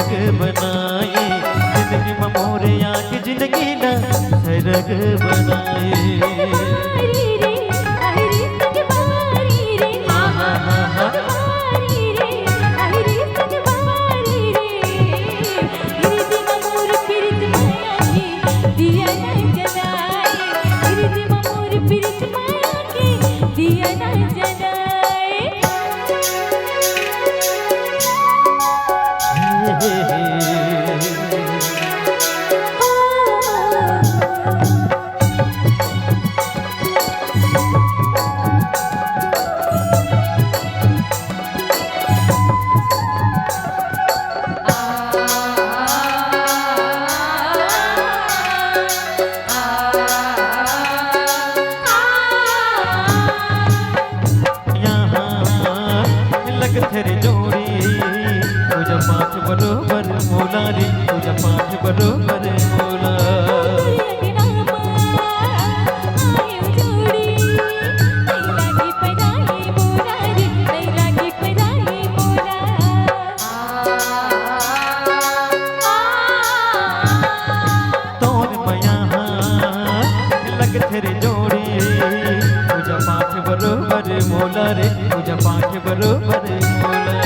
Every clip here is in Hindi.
सरग बनाए, जिंदगी में मोरे आके जिंदगी ना सरग बनाए। तेरे जोड़ी तुझा पाँच बरोबर मोला रे, तुझा पाँच बरोबर मोला। तोर मया लग तेरे जोड़ी तुझा पाँच बरोबर मोला रे, तुझा पाँच बरोबर मोला।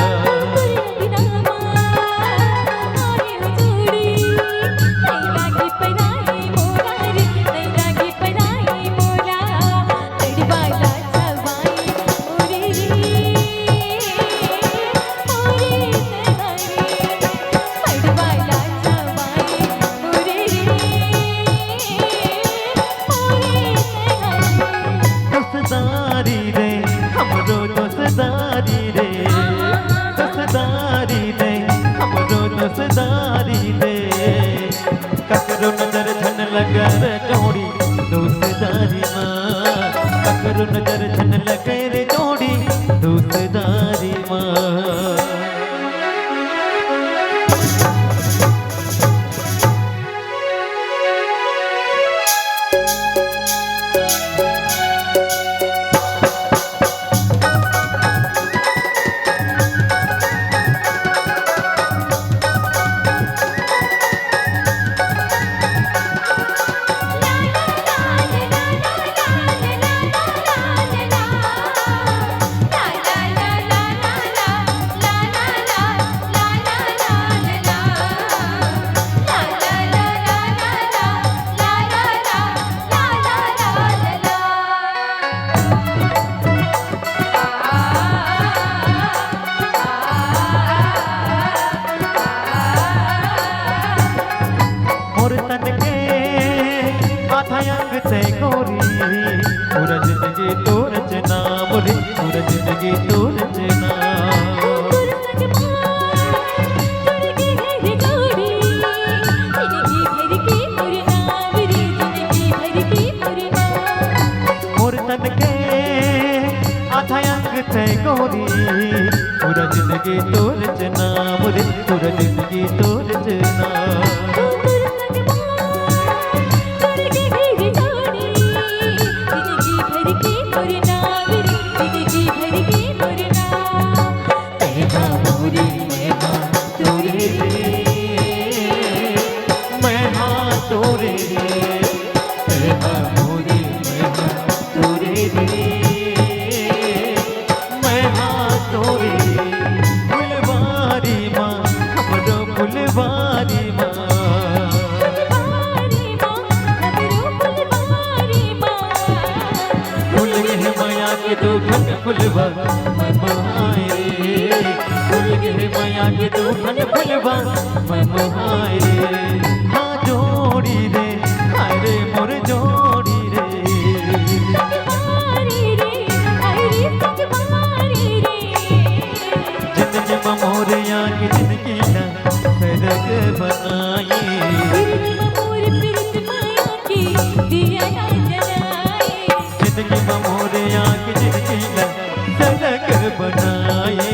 दोस्तारी रे हमरो दोस्तारी रे, दोस्तारी रे हमरो दोस्तारी रे, ककरो नजर झन लगे रे जोड़ी दोस्तारी माँ, ककरो नजर झन लगे रे जोड़ी दोस्तारी माँ। अंग से गोरी पूरा जिंदगी तो रचना बोली, पूरा जिंदगी तो रचना। मोर तन के आधा अंग से गोरी पूरा जिंदगी तो रचना बोली, पूरा जिंदगी तो रचना। तू फन फुलवा मोहाए रे, फूल गे माया के तू फन फुलवा मोहाए रे। हाँ जोड़ी रे हाय रे मोर जोड़ी रे, जिंदगी में मोर आके जिंदगी ना सरग बनाए, जिंदगी में मोर आके जिंदगी ना सरग बनाए।